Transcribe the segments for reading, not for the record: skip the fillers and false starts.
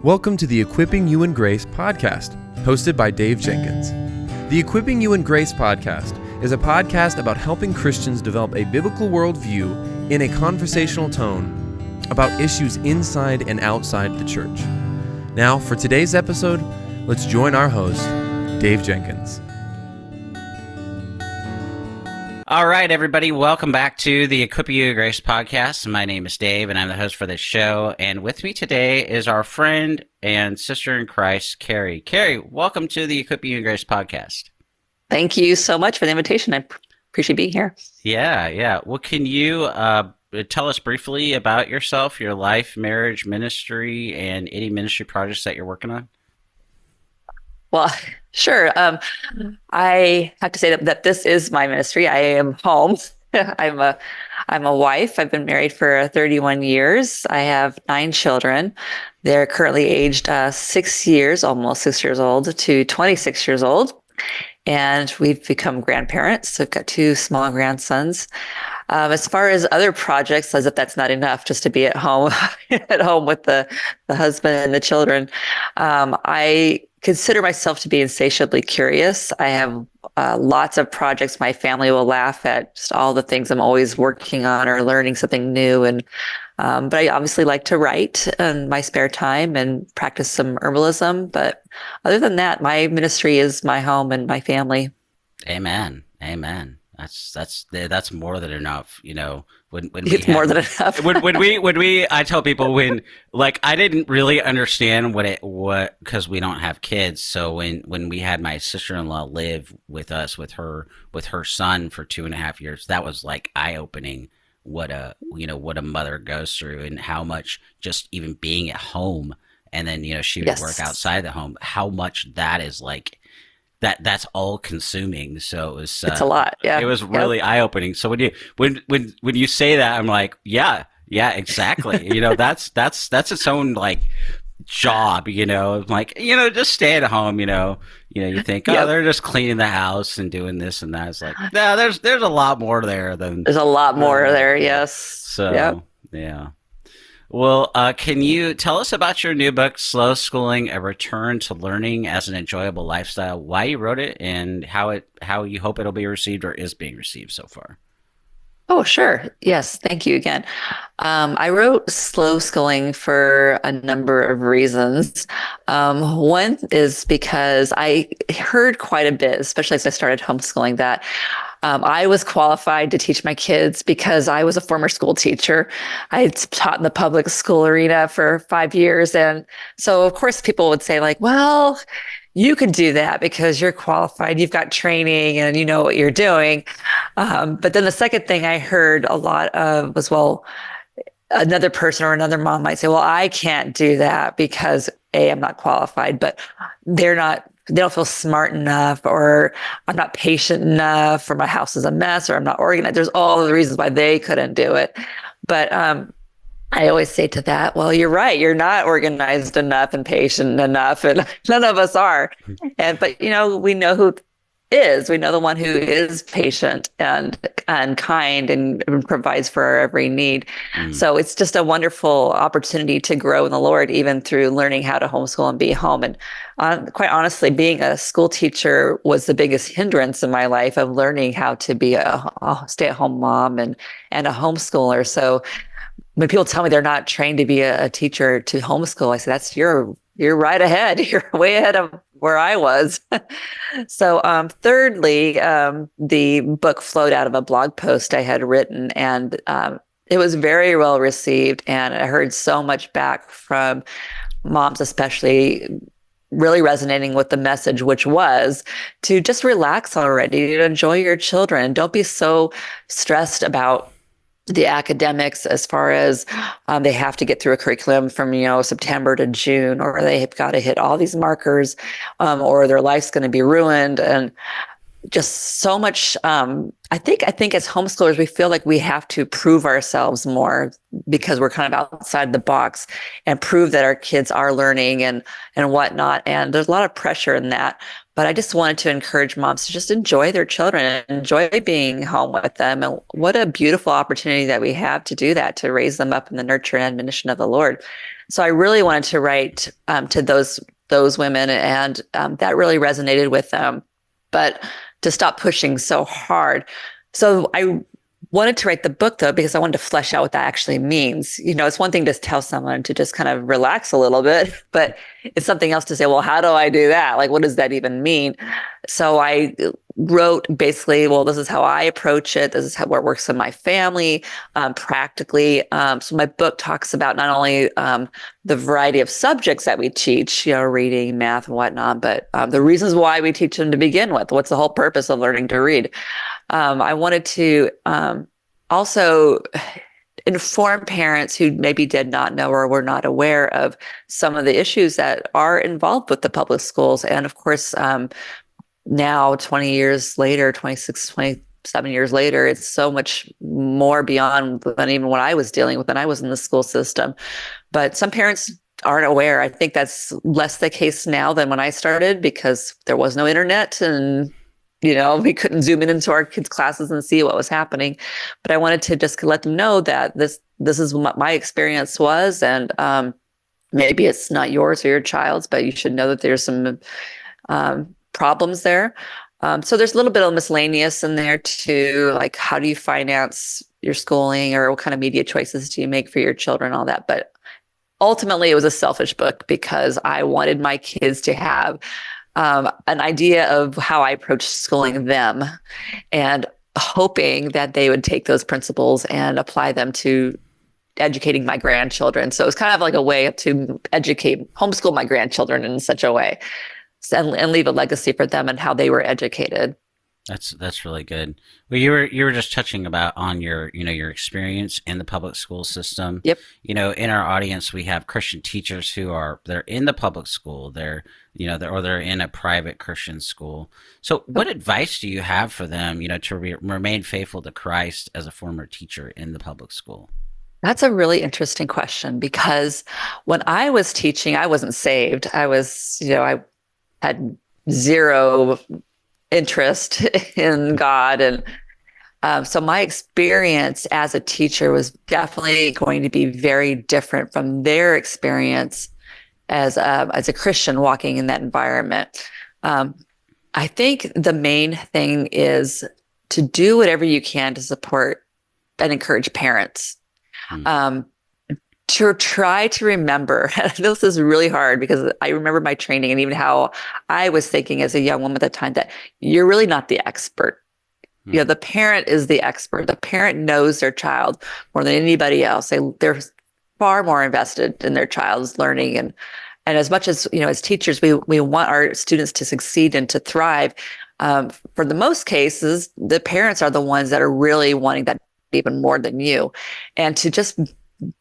Welcome to the Equipping You in Grace podcast, hosted by Dave Jenkins. The Equipping You in Grace podcast is a podcast about helping Christians develop a biblical worldview in a conversational tone about issues inside and outside the church. Now, for today's episode, let's join our host, Dave Jenkins. All right, everybody, welcome back to the Equipping You in Grace podcast. My name is Dave, and I'm the host for this show. And with me today is our friend and sister in Christ, Keri. Keri, welcome to the Equipping You in Grace podcast. Thank you so much for the invitation. I appreciate being here. Yeah. Well, can you tell us briefly about yourself, your life, marriage, ministry, and any ministry projects that you're working on? Well, sure. I have to say that this is my ministry. I am home. I'm a wife. I've been married for 31 years. I have 9 children. They're currently aged 6 years, almost 6 years old, to 26 years old. And we've become grandparents. So I've got 2 small grandsons. As far as other projects, as if that's not enough, just to be at home, with the husband and the children, I consider myself to be insatiably curious. I have lots of projects. My family will laugh at just all the things I'm always working on or learning something new. And but I obviously like to write in my spare time and practice some herbalism. But other than that, my ministry is my home and my family. Amen. That's more than enough. You know, It's more than enough. I tell people I didn't really understand what because we don't have kids. So when we had my sister-in-law live with us with her son for 2.5 years, that was like eye-opening what a mother goes through and how much just even being at home and then she would work outside the home, how much that is like. That's all consuming. So it was it's a lot. Yeah. It was really eye-opening. So when you say that, I'm like, yeah, exactly. That's its own like job, like, just stay at home, you think, they're just cleaning the house and doing this and that. It's like, no, there's a lot more there than there's a lot more there. Yes. So, yeah. Well, can you tell us about your new book, Slow Schooling: A Return to Learning as an Enjoyable Lifestyle, why you wrote it, and how you hope it'll be received or is being received so far? Oh, sure. Yes. Thank you again. I wrote Slow Schooling for a number of reasons. One is because I heard quite a bit, especially as I started homeschooling, that I was qualified to teach my kids because I was a former school teacher. I had taught in the public school arena for 5 years. And so, of course, people would say like, well, you can do that because you're qualified, you've got training and you know what you're doing. But then the second thing I heard a lot of was, well, another person or another mom might say, well, I can't do that because I'm not qualified, but they don't feel smart enough, or I'm not patient enough, or my house is a mess, or I'm not organized. There's all the reasons why they couldn't do it. But I always say to that, well, you're right. You're not organized enough and patient enough, and none of us are. But we know who is. We know the one who is patient and kind and provides for our every need. So it's just a wonderful opportunity to grow in the Lord, even through learning how to homeschool and be home. And quite honestly, being a school teacher was the biggest hindrance in my life of learning how to be a stay-at-home mom and a homeschooler. So when people tell me they're not trained to be a teacher to homeschool, I say, you're right ahead. You're way ahead of where I was. So thirdly, the book flowed out of a blog post I had written, and it was very well received. And I heard so much back from moms, especially, really resonating with the message, which was to just relax already, to enjoy your children. Don't be so stressed about the academics as far as they have to get through a curriculum from September to June, or they've got to hit all these markers, or their life's going to be ruined. And just so much. I think as homeschoolers, we feel like we have to prove ourselves more because we're kind of outside the box and prove that our kids are learning and whatnot. And there's a lot of pressure in that. But I just wanted to encourage moms to just enjoy their children and enjoy being home with them. And what a beautiful opportunity that we have to do that, to raise them up in the nurture and admonition of the Lord. So I really wanted to write to those women, and that really resonated with them. But to stop pushing so hard. So I wanted to write the book, though, because I wanted to flesh out what that actually means. It's one thing to tell someone to just kind of relax a little bit, but it's something else to say, well, how do I do that? Like, what does that even mean? So I wrote basically, well, this is how I approach it. This is how it works in my family, practically. So my book talks about not only the variety of subjects that we teach, reading, math, and whatnot, but the reasons why we teach them to begin with. What's the whole purpose of learning to read? I wanted to also inform parents who maybe did not know or were not aware of some of the issues that are involved with the public schools. And of course, now 20 years later, 26, 27 years later, it's so much more beyond than even what I was dealing with when I was in the school system. But some parents aren't aware. I think that's less the case now than when I started, because there was no internet and we couldn't zoom into our kids' classes and see what was happening. But I wanted to just let them know that this is what my experience was. And maybe it's not yours or your child's, but you should know that there's some problems there. So there's a little bit of miscellaneous in there too, like how do you finance your schooling, or what kind of media choices do you make for your children, all that. But ultimately, it was a selfish book because I wanted my kids to have an idea of how I approach schooling them, and hoping that they would take those principles and apply them to educating my grandchildren. So it's kind of like a way to homeschool my grandchildren in such a way, and leave a legacy for them and how they were educated. That's really good. Well, you were just touching on your your experience in the public school system. Yep. In our audience, we have Christian teachers they're in the public school. They're they're in a private Christian school. So, what advice do you have for them? To remain faithful to Christ as a former teacher in the public school. That's a really interesting question, because when I was teaching, I wasn't saved. I had zero interest in God. And so my experience as a teacher was definitely going to be very different from their experience as a Christian walking in that environment. I think the main thing is to do whatever you can to support and encourage parents. To try to remember, this is really hard because I remember my training and even how I was thinking as a young woman at the time, that you're really not the expert. The parent is the expert. The parent knows their child more than anybody else. They're far more invested in their child's learning. And as much as, as teachers, we want our students to succeed and to thrive. For the most cases, the parents are the ones that are really wanting that even more than you. And to just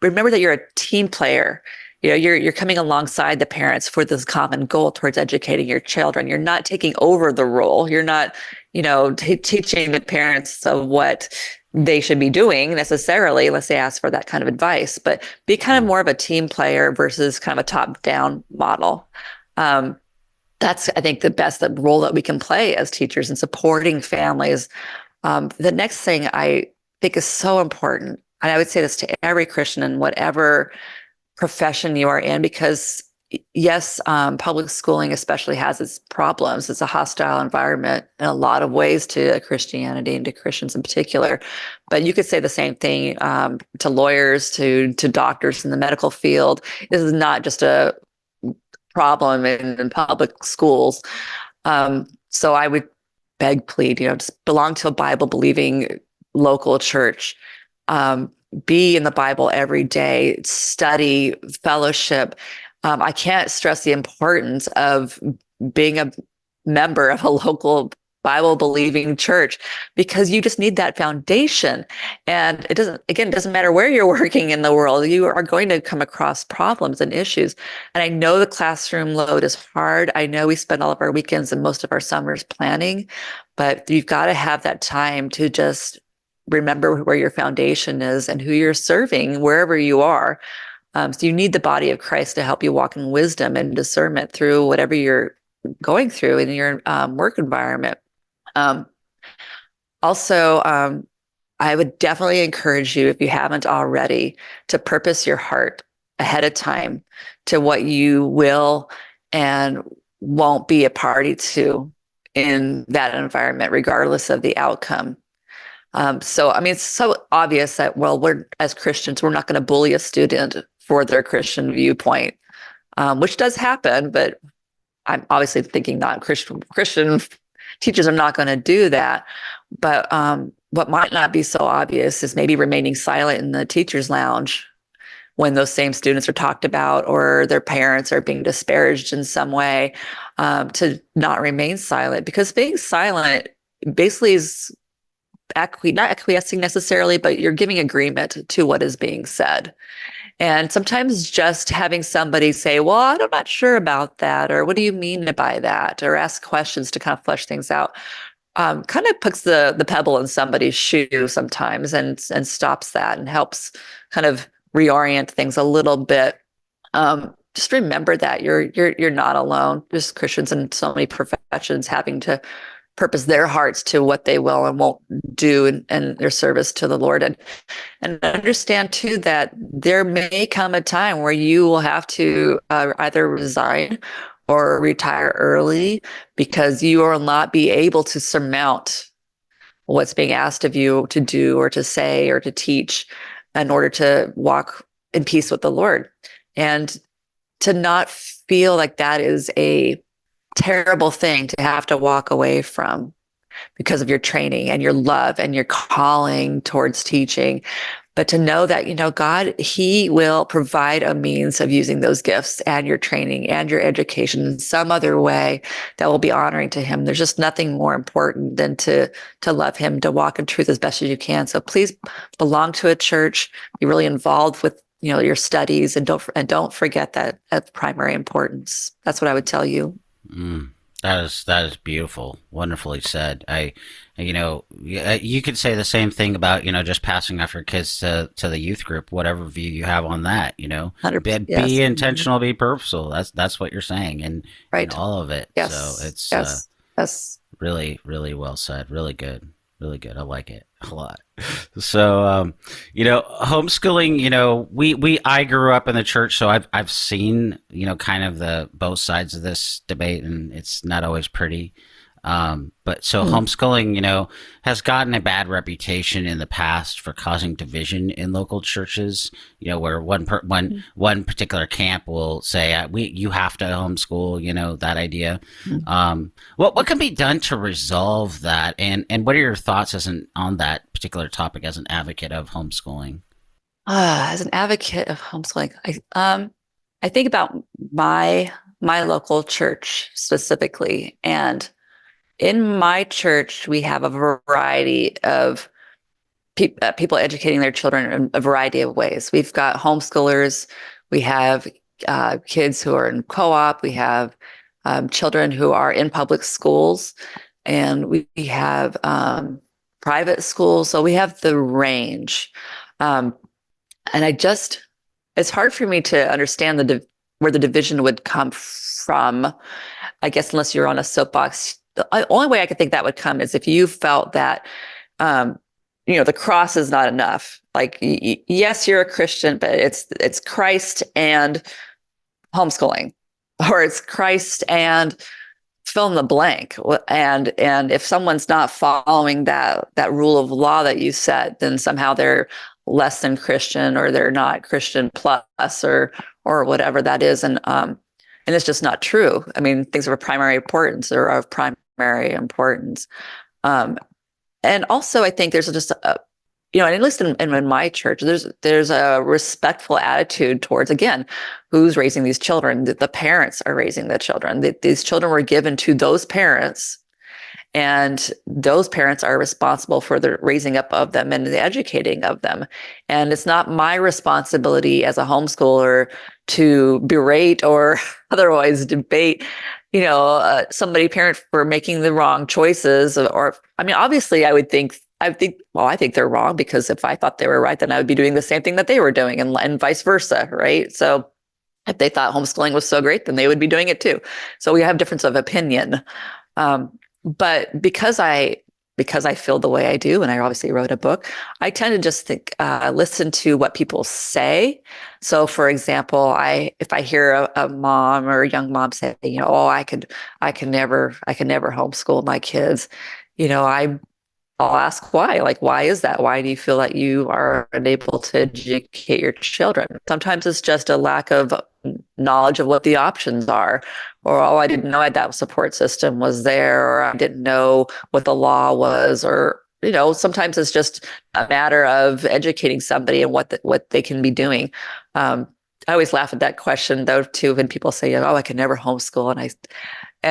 remember that you're a team player. You're coming alongside the parents for this common goal towards educating your children. You're not taking over the role. You're not, teaching the parents of what they should be doing necessarily, unless they ask for that kind of advice. But be kind of more of a team player versus kind of a top-down model. That's, I think, the best role that we can play as teachers in supporting families. The next thing I think is so important, and I would say this to every Christian in whatever profession you are in, because yes, public schooling especially has its problems. It's a hostile environment in a lot of ways to Christianity and to Christians in particular. But you could say the same thing to lawyers, to doctors in the medical field. This is not just a problem in public schools. So I would beg, plead, just belong to a Bible-believing local church. Be in the Bible every day, study, fellowship. I can't stress the importance of being a member of a local Bible believing church, because you just need that foundation. And it doesn't matter where you're working in the world, you are going to come across problems and issues. And I know the classroom load is hard. I know we spend all of our weekends and most of our summers planning, but you've got to have that time to just remember where your foundation is and who you're serving wherever you are. So you need the body of Christ to help you walk in wisdom and discernment through whatever you're going through in your work environment. Also, I would definitely encourage you, if you haven't already, to purpose your heart ahead of time to what you will and won't be a party to in that environment, regardless of the outcome. So, I mean, it's so obvious that, well, as Christians, we're not going to bully a student for their Christian viewpoint, which does happen, but I'm obviously thinking not Christian teachers are not going to do that. But what might not be so obvious is maybe remaining silent in the teacher's lounge when those same students are talked about or their parents are being disparaged in some way, to not remain silent, because being silent basically is not acquiescing necessarily, but you're giving agreement to what is being said. And sometimes just having somebody say, well, I'm not sure about that, or what do you mean by that, or ask questions to kind of flesh things out, kind of puts the pebble in somebody's shoe sometimes and stops that and helps kind of reorient things a little bit. Just remember that you're not alone. There's Christians in so many professions having to purpose their hearts to what they will and won't do in their service to the Lord. And understand too that there may come a time where you will have to either resign or retire early, because you will not be able to surmount what's being asked of you to do or to say or to teach in order to walk in peace with the Lord. And to not feel like that is a terrible thing to have to walk away from because of your training and your love and your calling towards teaching, but to know that, God, He will provide a means of using those gifts and your training and your education in some other way that will be honoring to Him. There's just nothing more important than to love Him, to walk in truth as best as you can. So please belong to a church, be really involved with your studies, and don't forget that of primary importance. That's what I would tell you. That is beautiful. Wonderfully said. You could say the same thing about, just passing off your kids to the youth group, whatever view you have on that, 100%, be yes. intentional, be purposeful. That's what you're saying. And, right. and all of it. Yes. So it's, yes. Really, really well said. Really good. Really good. I like it a lot. So, homeschooling, I grew up in the church, so I've seen, kind of the both sides of this debate, and it's not always pretty. But homeschooling, has gotten a bad reputation in the past for causing division in local churches, where one particular camp will say, you have to homeschool, that idea. What can be done to resolve that? And what are your thoughts on that particular topic as an advocate of homeschooling? As an advocate of homeschooling, I think about my local church specifically, and in my church, we have a variety of people educating their children in a variety of ways. We've got homeschoolers. We have kids who are in co-op. We have children who are in public schools, and we have private schools. So we have the range. And it's hard for me to understand where the division would come from, I guess, unless you're on a soapbox. The only way I could think that would come is if you felt that, the cross is not enough. Like, yes, you're a Christian, but it's Christ and homeschooling, or it's Christ and fill in the blank. And if someone's not following that rule of law that you set, then somehow they're less than Christian, or they're not Christian plus, or whatever that is. And it's just not true. I mean, things of primary importance are of primary importance. And also, I think there's just at least in my church, there's a respectful attitude towards, again, who's raising these children. The parents are raising the children. These children were given to those parents, And those parents are responsible for the raising up of them and the educating of them. And it's not my responsibility as a homeschooler to berate or otherwise debate, somebody parent for making the wrong choices. Or, I mean, obviously I think they're wrong, because if I thought they were right, then I would be doing the same thing that they were doing, and vice versa. Right. So if they thought homeschooling was so great, then they would be doing it too. So we have difference of opinion. But because I feel the way I do, and I obviously wrote a book, I tend to just listen to what people say. So, for example, if I hear a mom or a young mom say, oh, I could never homeschool my kids, I'll ask why. Like, why is that? Why do you feel that you are unable to educate your children? Sometimes it's just a lack of knowledge of what the options are, or oh, I didn't know that support system was there, or I didn't know what the law was, or sometimes it's just a matter of educating somebody and what they can be doing. I always laugh at that question though too, when people say, oh, I can never homeschool, and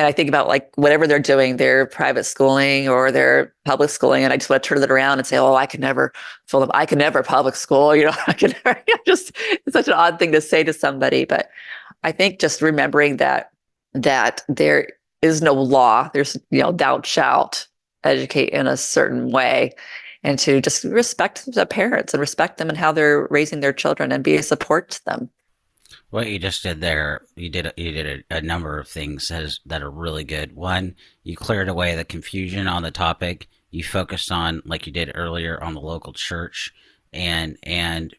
I think about like whatever they're doing, their private schooling or their public schooling, and I just want to turn it around and say, "Oh, I can never fill them. I can never public school." I can never. Just it's such an odd thing to say to somebody, but I think just remembering that there is no law. There's thou shalt educate in a certain way, and to just respect the parents and respect them and how they're raising their children and be a support to them. What you just did there, you did a number of things that are really good. One, you cleared away the confusion on the topic. You focused on, like you did earlier, on the local church, and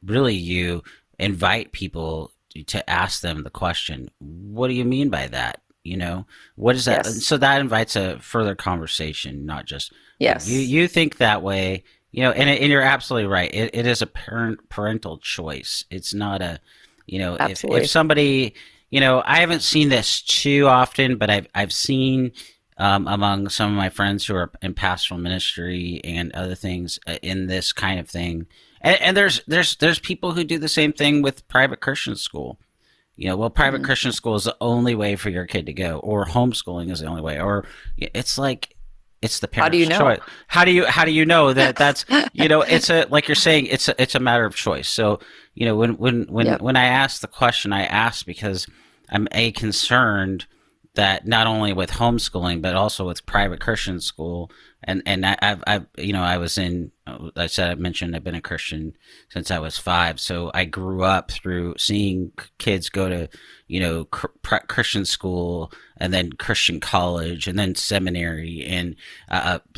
really you invite people to ask them the question, what do you mean by that? What is that? Yes. So that invites a further conversation, not just, Yes. You think that way, and you're absolutely right. It is a parental choice. It's not a, if somebody, I haven't seen this too often, but I've seen among some of my friends who are in pastoral ministry and other things in this kind of thing, and there's people who do the same thing with private Christian school. Private Christian school is the only way for your kid to go, or homeschooling is the only way, or it's like it's the parent's choice. How do you know that that's it's a, like you're saying, it's a matter of choice. So when I ask the question, I ask because I'm concerned that not only with homeschooling but also with private Christian school, and I've I mentioned I've been a Christian since I was 5, so I grew up through seeing kids go to Christian school and then Christian college and then seminary, and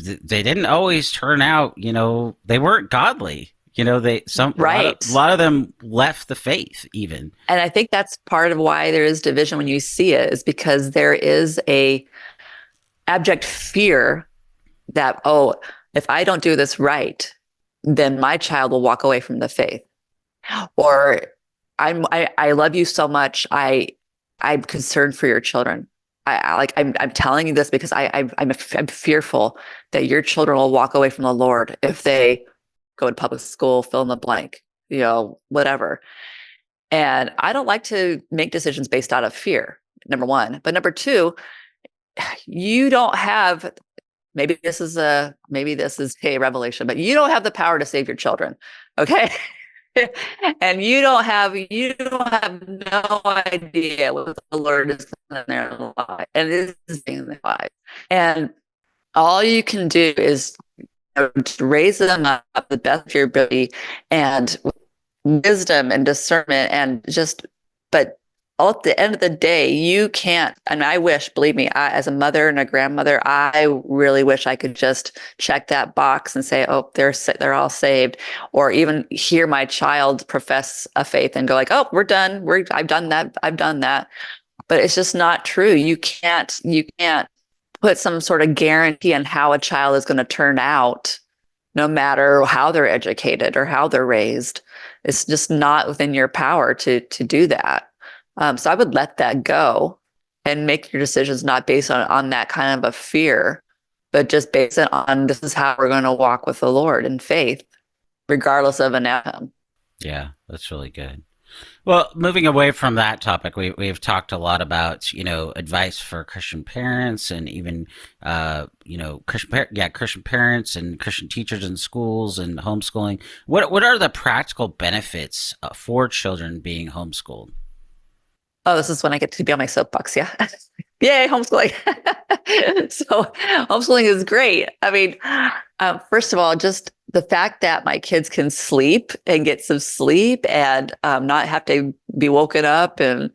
they didn't always turn out, they weren't godly. A lot of them left the faith even. And I think that's part of why there is division when you see it, is because there is a abject fear that, oh, if I don't do this right, then my child will walk away from the faith. Or I love you so much, I'm concerned for your children. I'm telling you this because I'm fearful that your children will walk away from the Lord if they go to public school, fill in the blank, whatever. And I don't like to make decisions based out of fear, number one. But number two, you don't have, maybe this is a revelation, but you don't have the power to save your children. Okay. And you don't have no idea what the Lord is in their life, and it is in their life. And all you can do is to raise them up the best of your ability, and wisdom and discernment, but all at the end of the day, you can't. And I wish, believe me, as a mother and a grandmother, I really wish I could just check that box and say, oh, they're all saved, or even hear my child profess a faith and go like, oh, we're done. I've done that. But it's just not true. You can't put some sort of guarantee on how a child is going to turn out, no matter how they're educated or how they're raised. It's just not within your power to do that. So I would let that go and make your decisions not based on that kind of a fear, but just based on this is how we're going to walk with the Lord in faith, regardless of an outcome. Yeah, that's really good. Well, moving away from that topic, we've talked a lot about advice for Christian parents and even Christian parents and Christian teachers in schools and homeschooling. What are the practical benefits for children being homeschooled? Oh, this is when I get to be on my soapbox. Yeah. Yay, homeschooling. So homeschooling is great. I mean, first of all, just the fact that my kids can sleep and get some sleep and not have to be woken up and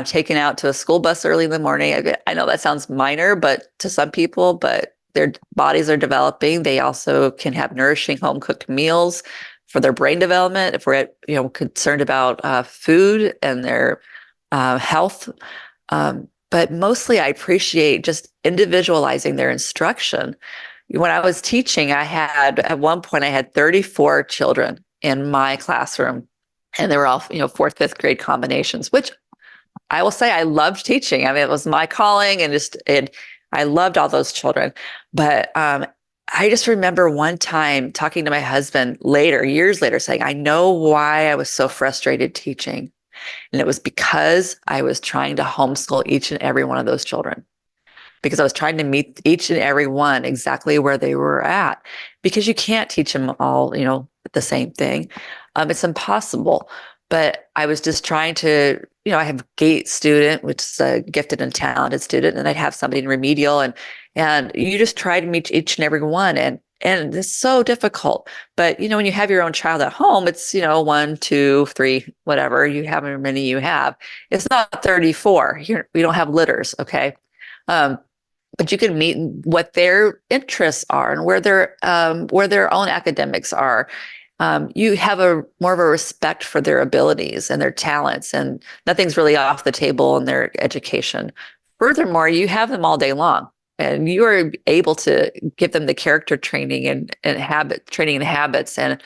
taken out to a school bus early in the morning. I know that sounds minor, but to some people, but their bodies are developing. They also can have nourishing home cooked meals for their brain development. If we're concerned about food and their health. But mostly I appreciate just individualizing their instruction. When I was teaching, at one point, I had 34 children in my classroom, and they were all, fourth, fifth grade combinations, which I will say I loved teaching. I mean, it was my calling and I loved all those children. But I just remember one time talking to my husband years later, saying, I know why I was so frustrated teaching. And it was because I was trying to homeschool each and every one of those children, because I was trying to meet each and every one exactly where they were at, because you can't teach them all, the same thing. It's impossible. But I was just trying to, I have a GATE student, which is a gifted and talented student, and I'd have somebody in remedial, and you just try to meet each and every one. And it's so difficult. But, when you have your own child at home, it's, 1, 2, 3, whatever, you have however many you have. It's not 34. We don't have litters. Okay. But you can meet what their interests are and where their own academics are. You have more of a respect for their abilities and their talents, and nothing's really off the table in their education. Furthermore, you have them all day long. And you are able to give them the character training and habits and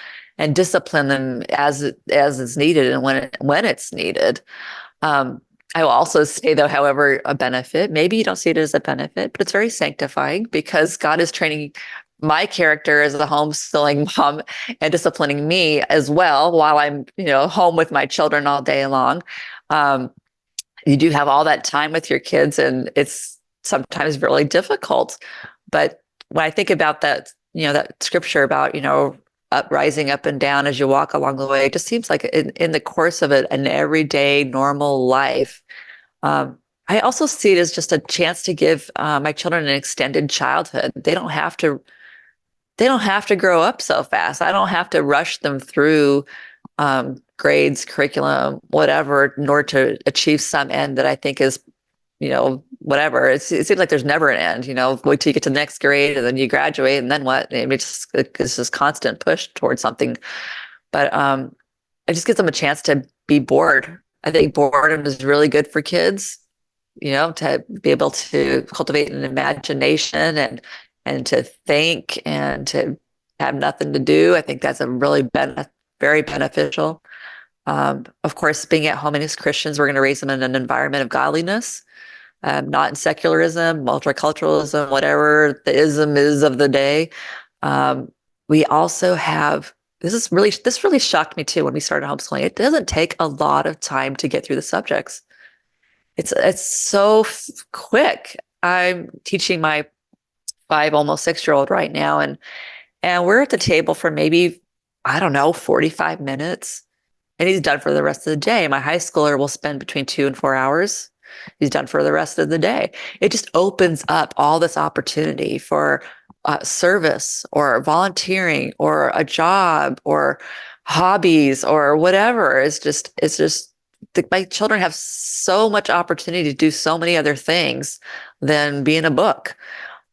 discipline them as is needed and when it's needed. I will also say, though, however, a benefit, maybe you don't see it as a benefit, but it's very sanctifying, because God is training my character as a homeschooling mom and disciplining me as well while I'm, home with my children all day long. You do have all that time with your kids, and it's sometimes really difficult. But when I think about that, that scripture about, rising up and down as you walk along the way, it just seems like in the course of an everyday normal life. I also see it as just a chance to give my children an extended childhood. They don't have to grow up so fast. I don't have to rush them through grades, curriculum, whatever, in order to achieve some end that I think is, whatever. It seems like there's never an end, wait till you get to the next grade and then you graduate and then what? It's this constant push towards something. But it just gives them a chance to be bored. I think boredom is really good for kids, to be able to cultivate an imagination and to think and to have nothing to do. I think that's a really very beneficial. Of course, being at home, and as Christians, we're going to raise them in an environment of godliness. Not in secularism, multiculturalism, whatever the ism is of the day. We also have, this really shocked me too when we started homeschooling. It doesn't take a lot of time to get through the subjects. It's so quick. I'm teaching my 5, almost 6-year-old right now, and we're at the table for maybe, I don't know, 45 minutes, and he's done for the rest of the day. My high schooler will spend between 2 and 4 hours. He's done for the rest of the day. It just opens up all this opportunity for service or volunteering or a job or hobbies or whatever. It's just my children have so much opportunity to do so many other things than be in a book.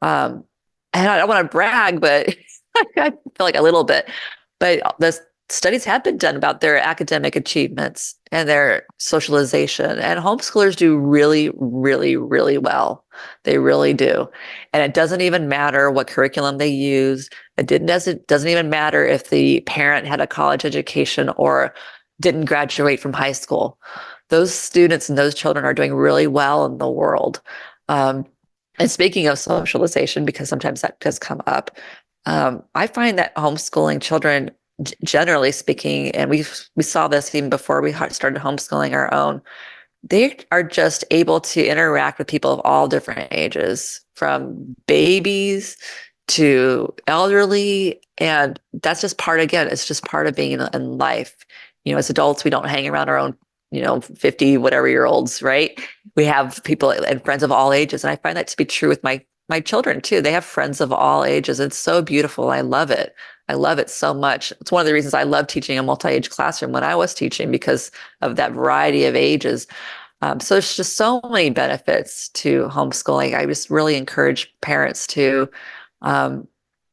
And I don't want to brag, but I feel like a little bit. But the studies have been done about their academic achievements and their socialization, and homeschoolers do really, really, really well. They really do. And it doesn't even matter what curriculum they use. It doesn't even matter if the parent had a college education or didn't graduate from high school. Those students and those children are doing really well in the world. And speaking of socialization, because sometimes that does come up, I find that homeschooling children generally speaking, and we saw this even before we started homeschooling our own, they are just able to interact with people of all different ages, from babies to elderly. And that's just part, again, it's just part of being in life. As adults, we don't hang around our own, 50, whatever year olds, right? We have people and friends of all ages. And I find that to be true with my children too. They have friends of all ages. It's so beautiful. I love it. I love it so much. It's one of the reasons I love teaching a multi-age classroom when I was teaching, because of that variety of ages. So there's just so many benefits to homeschooling. I just really encourage parents to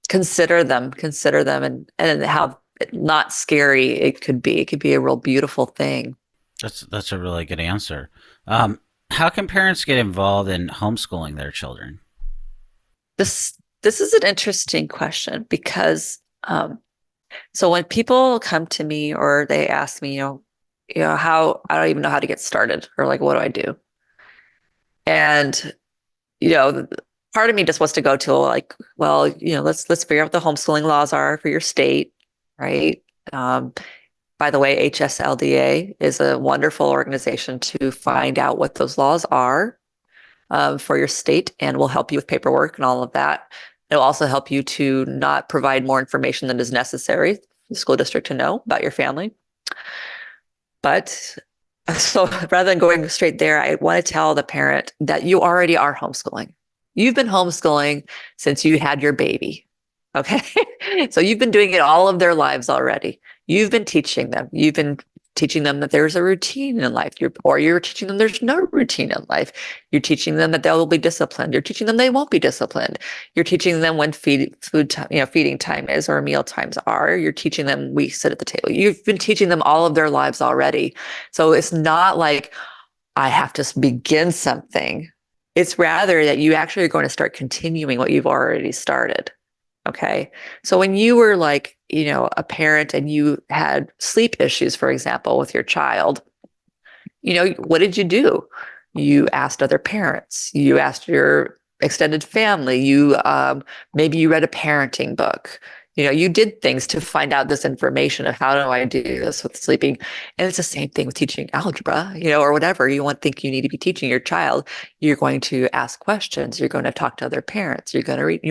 consider them and how not scary it could be. It could be a real beautiful thing. That's a really good answer. How can parents get involved in homeschooling their children? This is an interesting question, because so when people come to me or they ask me, how, I don't even know how to get started, or like, what do I do? And, part of me just wants to go to, like, well, let's figure out what the homeschooling laws are for your state, right? By the way, HSLDA is a wonderful organization to find out what those laws are for your state, and will help you with paperwork and all of that. It'll also help you to not provide more information than is necessary for the school district to know about your family. But so rather than going straight there, I want to tell the parent that you already are homeschooling. You've been homeschooling since you had your baby. Okay. So you've been doing it all of their lives already. You've been teaching them. You've been teaching them that there's a routine in life, or you're teaching them there's no routine in life. You're teaching them that they'll be disciplined. You're teaching them they won't be disciplined. You're teaching them when feeding time is, or meal times are. You're teaching them we sit at the table. You've been teaching them all of their lives already. So it's not like I have to begin something. It's rather that you actually are going to start continuing what you've already started. Okay. So when you were like, a parent and you had sleep issues, for example, with your child, what did you do? You asked other parents, you asked your extended family, maybe you read a parenting book. You did things to find out this information of how do I do this with sleeping. And it's the same thing with teaching algebra, or whatever you think you need to be teaching your child. You're going to ask questions. You're going to talk to other parents. You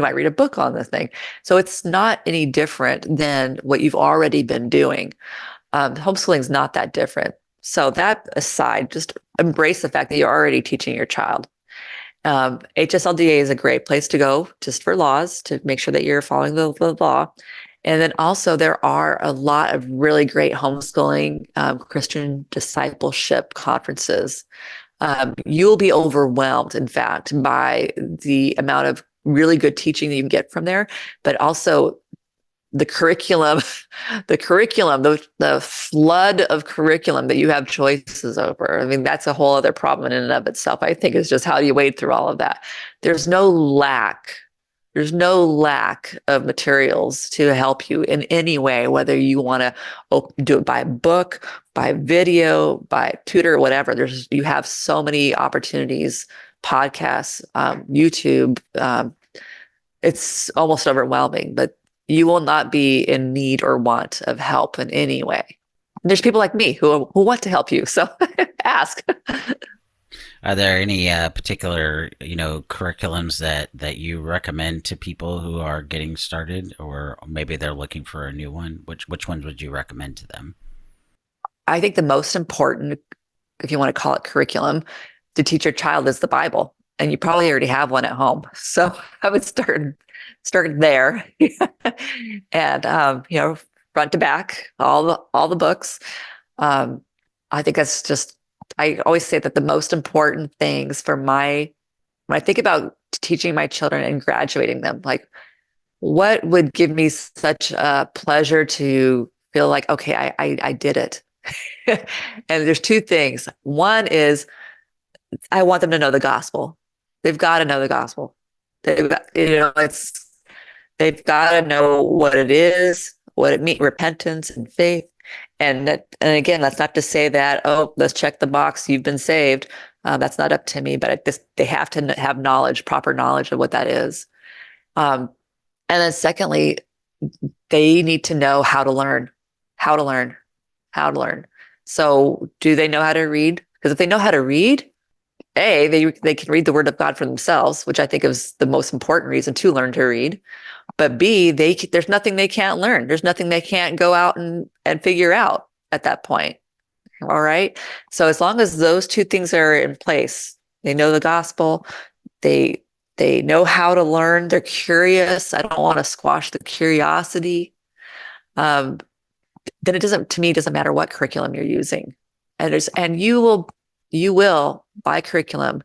might read a book on the thing. So it's not any different than what you've already been doing. Homeschooling is not that different. So that aside, just embrace the fact that you're already teaching your child. HSLDA is a great place to go just for laws, to make sure that you're following the law. And then also there are a lot of really great homeschooling Christian discipleship conferences. You'll be overwhelmed, in fact, by the amount of really good teaching that you can get from there, but also the curriculum, the flood of curriculum that you have choices over. I mean, that's a whole other problem in and of itself. I think is just how do you wade through all of that? There's no lack of materials to help you in any way, whether you want to do it by book, by video, by tutor, whatever. You have so many opportunities, podcasts, YouTube. It's almost overwhelming, but you will not be in need or want of help in any way. And there's people like me who want to help you. So ask. Are there any particular, curriculums that you recommend to people who are getting started, or maybe they're looking for a new one? Which ones would you recommend to them? I think the most important, if you want to call it curriculum, to teach your child is the Bible. And you probably already have one at home. So I would start there. And front to back, all the books. I think that's just, I always say that the most important things when I think about teaching my children and graduating them, like what would give me such a pleasure to feel like, okay, I did it. And there's two things. One is I want them to know the gospel. They've got to know the gospel. They've got, they've got to know what it is, what it means, repentance and faith. And again, that's not to say that, let's check the box, you've been saved. That's not up to me, but they have to have knowledge, proper knowledge of what that is. And then secondly, they need to know how to learn, how to learn, how to learn. So do they know how to read? Because if they know how to read, they can read the word of God for themselves, which I think is the most important reason to learn to read. But B, there's nothing they can't learn. There's nothing they can't go out and figure out at that point. All right. So as long as those two things are in place, they know the gospel, they know how to learn, they're curious. I don't want to squash the curiosity. Then to me, it doesn't matter what curriculum you're using. And you will buy curriculum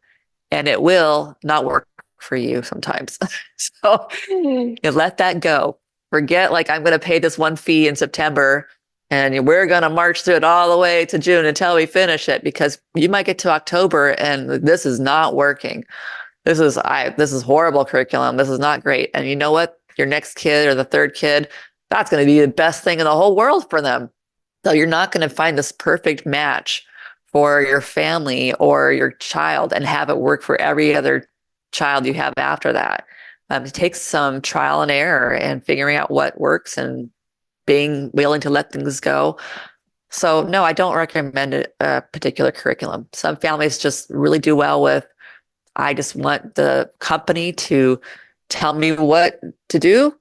and it will not work for you sometimes. So you let that go. Forget like I'm going to pay this one fee in September and we're going to march through it all the way to June until we finish it, because you might get to October and this is not working. This is horrible curriculum. This is not great. And you know what? Your next kid or the third kid, that's going to be the best thing in the whole world for them. So you're not going to find this perfect match for your family or your child and have it work for every other child you have after that. It takes some trial and error and figuring out what works and being willing to let things go. So no, I don't recommend a particular curriculum. Some families just really do well with, I just want the company to tell me what to do.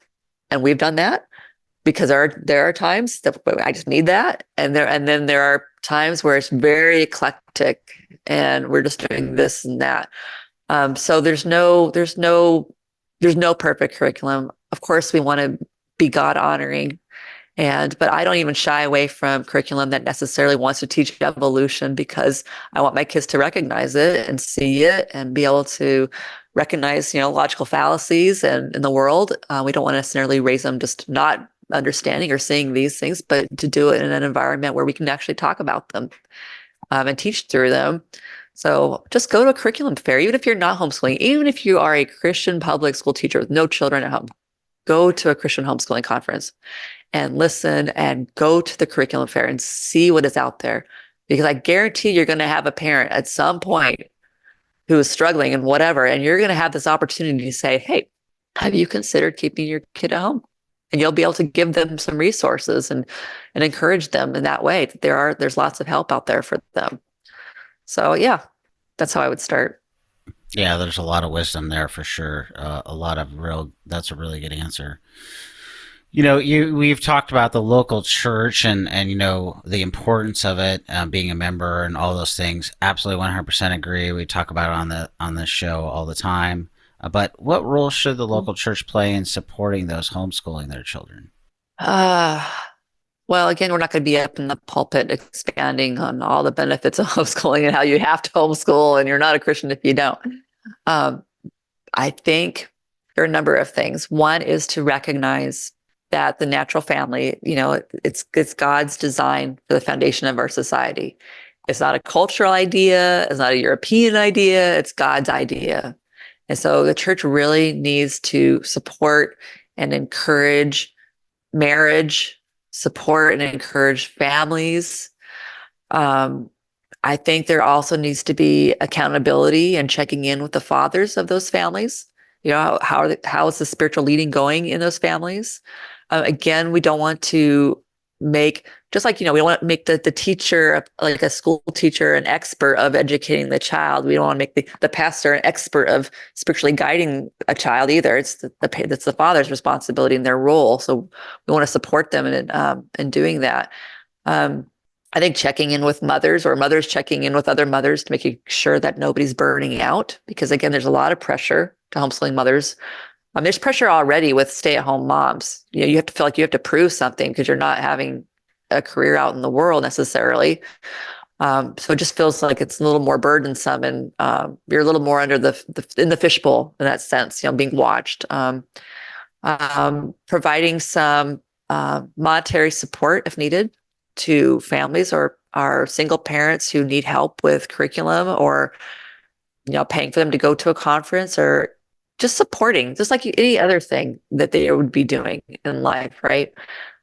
And we've done that, because there are times that I just need that. And then there are times where it's very eclectic and we're just doing this and that. So there's no perfect curriculum. Of course, we want to be God honoring. But I don't even shy away from curriculum that necessarily wants to teach evolution, because I want my kids to recognize it and see it and be able to recognize, logical fallacies in the world. We don't want to necessarily raise them just not understanding or seeing these things, but to do it in an environment where we can actually talk about them and teach through them. So just go to a curriculum fair, even if you're not homeschooling, even if you are a Christian public school teacher with no children at home, go to a Christian homeschooling conference and listen and go to the curriculum fair and see what is out there. Because I guarantee you're going to have a parent at some point who is struggling and whatever, and you're going to have this opportunity to say, hey, have you considered keeping your kid at home? And you'll be able to give them some resources and encourage them in that way. There's lots of help out there for them. So yeah, that's how I would start. Yeah, there's a lot of wisdom there for sure. That's a really good answer. We've talked about the local church and the importance of it, being a member and all those things. Absolutely 100% agree. We talk about it on the show all the time. But what role should the local church play in supporting those homeschooling their children? Well, again, we're not going to be up in the pulpit expanding on all the benefits of homeschooling and how you have to homeschool and you're not a Christian if you don't. I think there are a number of things. One is to recognize that the natural family, it's God's design for the foundation of our society. It's not a cultural idea. It's not a European idea. It's God's idea. And so the church really needs to support and encourage marriage, support and encourage families. I think there also needs to be accountability and checking in with the fathers of those families. How is the spiritual leading going in those families? Again, we don't want to make, just like, we don't want to make the teacher, like a school teacher, an expert of educating the child. We don't want to make the pastor an expert of spiritually guiding a child either. It's the father's responsibility and their role. So we want to support them in doing that. I think checking in with mothers, or mothers checking in with other mothers, to making sure that nobody's burning out. Because again, there's a lot of pressure to homeschooling mothers. There's pressure already with stay-at-home moms. You have to feel like you have to prove something because you're not having a career out in the world necessarily. So it just feels like it's a little more burdensome, and you're a little more under in the fishbowl in that sense, being watched. Providing some monetary support if needed to families or single parents who need help with curriculum, or paying for them to go to a conference, or just supporting, just like any other thing that they would be doing in life, right?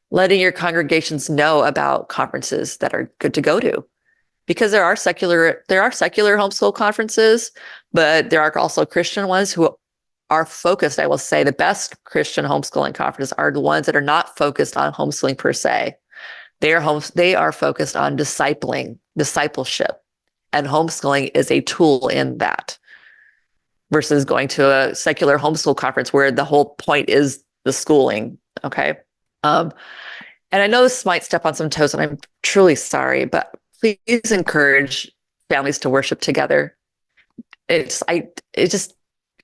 Letting your congregations know about conferences that are good to go to, because there are secular homeschool conferences, but there are also Christian ones who are focused, I will say the best Christian homeschooling conferences are the ones that are not focused on homeschooling per se. They are focused on discipleship, and homeschooling is a tool in that, versus going to a secular homeschool conference where the whole point is the schooling. Okay. And I know this might step on some toes, and I'm truly sorry, but please encourage families to worship together. This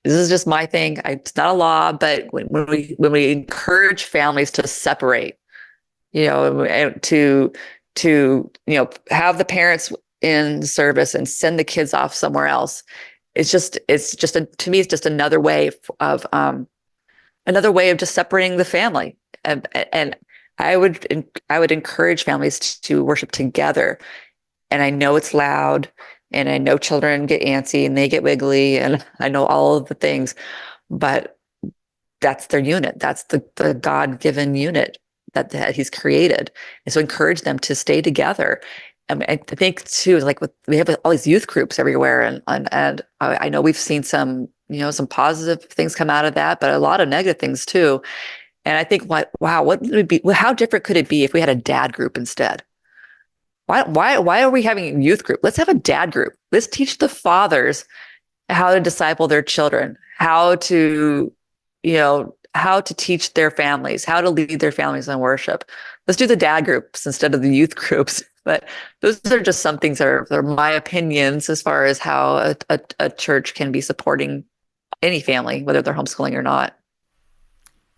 is just my thing. It's not a law, but when we encourage families to separate, and to have the parents in service and send the kids off somewhere else, to me, it's just another way of just separating the family. And I would encourage families to worship together. And I know it's loud, and I know children get antsy and they get wiggly, and I know all of the things, but that's their unit. That's the God-given unit that He's created. And so encourage them to stay together. I think too, like we have all these youth groups everywhere, and I know we've seen some positive things come out of that, but a lot of negative things too. And I think, what would it be? How different could it be if we had a dad group instead? Why are we having a youth group? Let's have a dad group. Let's teach the fathers how to disciple their children, how to teach their families, how to lead their families in worship. Let's do the dad groups instead of the youth groups. But those are just some things that are my opinions as far as how a church can be supporting any family, whether they're homeschooling or not.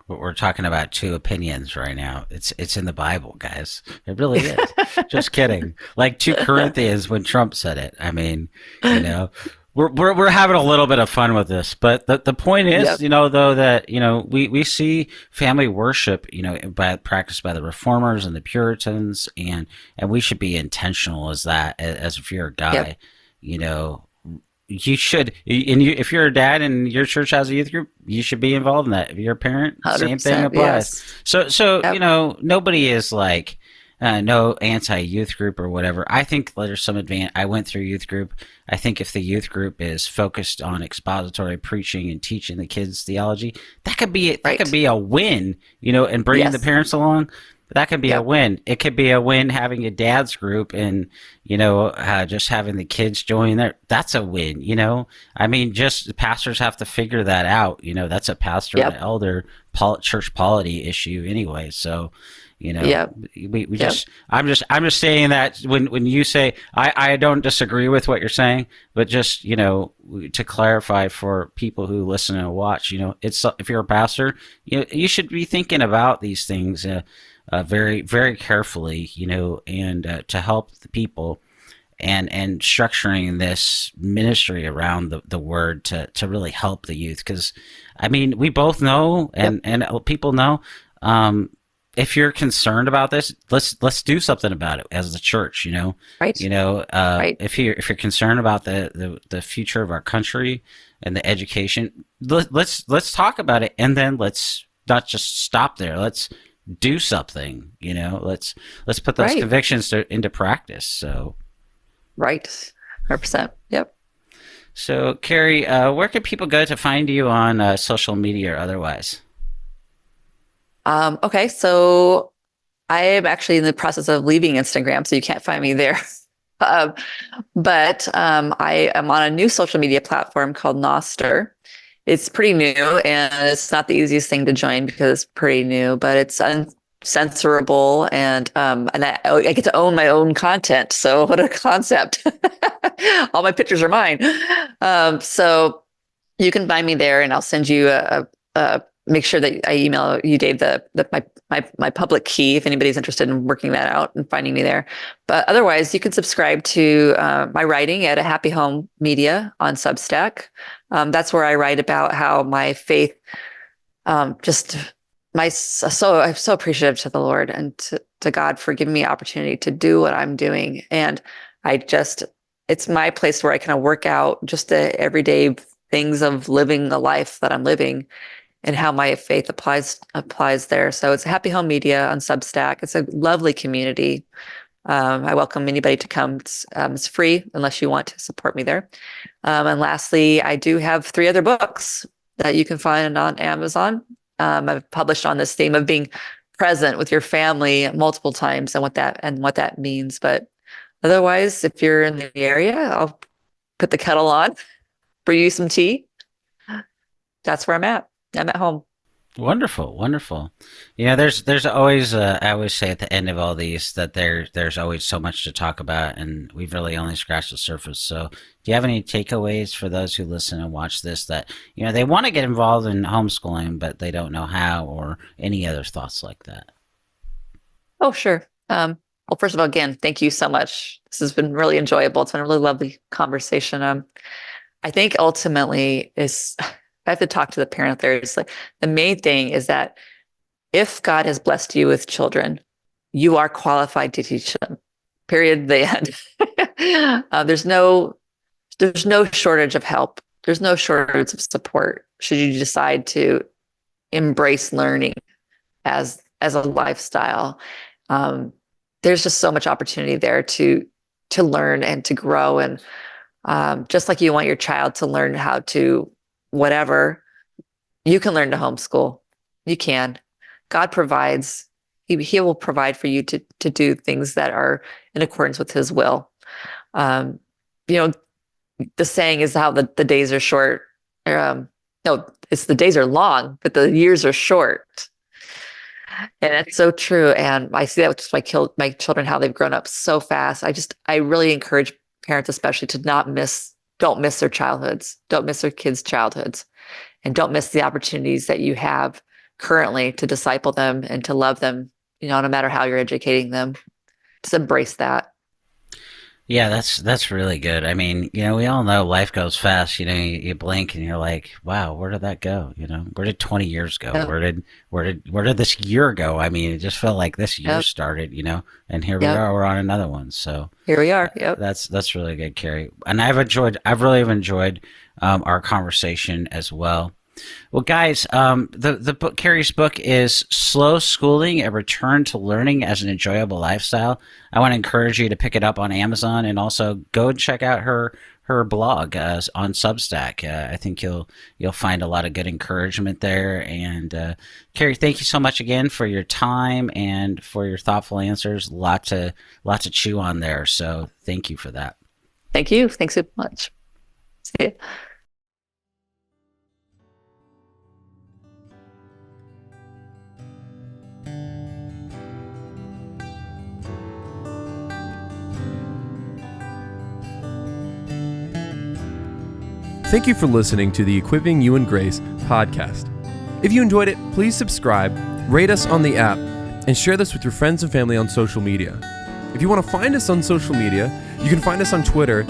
We're talking about two opinions right now. It's in the Bible, guys. It really is. Just kidding. Like 2 Corinthians when Trump said it. I mean, we're having a little bit of fun with this, but the point is, though, that we see family worship, practiced by the Reformers and the Puritans, and we should be intentional as that. As if you're a guy, you should, and if you're a dad and your church has a youth group, you should be involved in that. If you're a parent, same thing applies. Yes. So yep. Nobody is like no anti-youth group or whatever. I think there's some advantage. I went through youth group. I think if the youth group is focused on expository preaching and teaching the kids theology, that could be a win. And bringing the parents along. That could be a win. It could be a win having a dad's group and, just having the kids join there. That's a win, I mean, just pastors have to figure that out. That's a pastor and elder church polity issue anyway. So, we just, I'm just saying that when you say, I don't disagree with what you're saying, but just, to clarify for people who listen and watch, it's, if you're a pastor, you should be thinking about these things, very, very carefully, and to help the people and structuring this ministry around the word to really help the youth. Because, I mean, we both know and people know, if you're concerned about this, let's do something about it as the church, right. If you're concerned about the future of our country and the education, let's talk about it. And then let's not just stop there. Let's do something, let's put those convictions into practice. So, right. 100%. Yep. So, Keri, where can people go to find you on social media or otherwise? Okay. So I am actually in the process of leaving Instagram, so you can't find me there. But I am on a new social media platform called Noster. It's pretty new, and it's not the easiest thing to join because it's pretty new, but it's uncensorable, and I get to own my own content. So what a concept. All my pictures are mine. So you can find me there, and I'll send you make sure that I email you, Dave, my public key if anybody's interested in working that out and finding me there. But otherwise, you can subscribe to my writing at A Happy Home Media on Substack. That's where I write about how my faith, I'm so appreciative to the Lord and to God for giving me opportunity to do what I'm doing. And it's my place where I kind of work out just the everyday things of living the life that I'm living and how my faith applies there. So it's Happy Home Media on Substack. It's a lovely community. I welcome anybody to come. It's free unless you want to support me there. And lastly, I do have 3 other books. that you can find on Amazon. I've published on this theme of being present with your family multiple times and what that means. But otherwise, if you're in the area, I'll put the kettle on, brew you some tea. That's where I'm at. I'm at home. Wonderful, wonderful. There's always I always say at the end of all these that there's always so much to talk about, and we've really only scratched the surface. So, do you have any takeaways for those who listen and watch this that they want to get involved in homeschooling but they don't know how, or any other thoughts like that? Oh, sure. Well, first of all, again, thank you so much. This has been really enjoyable. It's been a really lovely conversation. I think ultimately is. I have to talk to the parent there. It's like the main thing is that if God has blessed you with children, you are qualified to teach them. Period. The end. There's no shortage of help. There's no shortage of support. Should you decide to embrace learning as a lifestyle, there's just so much opportunity there to learn and to grow. And just like you want your child to learn how to whatever, you can learn to homeschool. You can. God provides. He will provide for you to do things that are in accordance with his will. The saying is how the days are short. No, it's the days are long, but the years are short. And that's so true. And I see that with just my children, how they've grown up so fast. I really encourage parents especially to don't miss their childhoods, don't miss their kids' childhoods, and don't miss the opportunities that you have currently to disciple them and to love them, no matter how you're educating them. Just embrace that. Yeah, that's really good. I mean, we all know life goes fast. You blink and you're like, wow, where did that go? Where did 20 years go? Yep. Where did this year go? I mean, it just felt like this year started, and here we are, we're on another one. So here we are. Yep. That's really good, Keri. And I've really enjoyed our conversation as well. Well, guys, the book, Keri's book is Slow Schooling, A Return to Learning as an Enjoyable Lifestyle. I want to encourage you to pick it up on Amazon and also go and check out her blog on Substack. I think you'll find a lot of good encouragement there. And Keri, thank you so much again for your time and for your thoughtful answers. Lot to chew on there. So thank you for that. Thank you. Thanks so much. See you. Thank you for listening to the Equipping You in Grace podcast. If you enjoyed it, please subscribe, rate us on the app, and share this with your friends and family on social media. If you want to find us on social media, you can find us on Twitter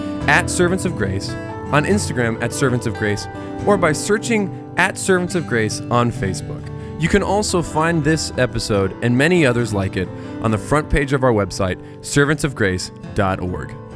@Servants of Grace, on Instagram @Servants of Grace, or by searching @Servants of Grace on Facebook. You can also find this episode and many others like it on the front page of our website, servantsofgrace.org.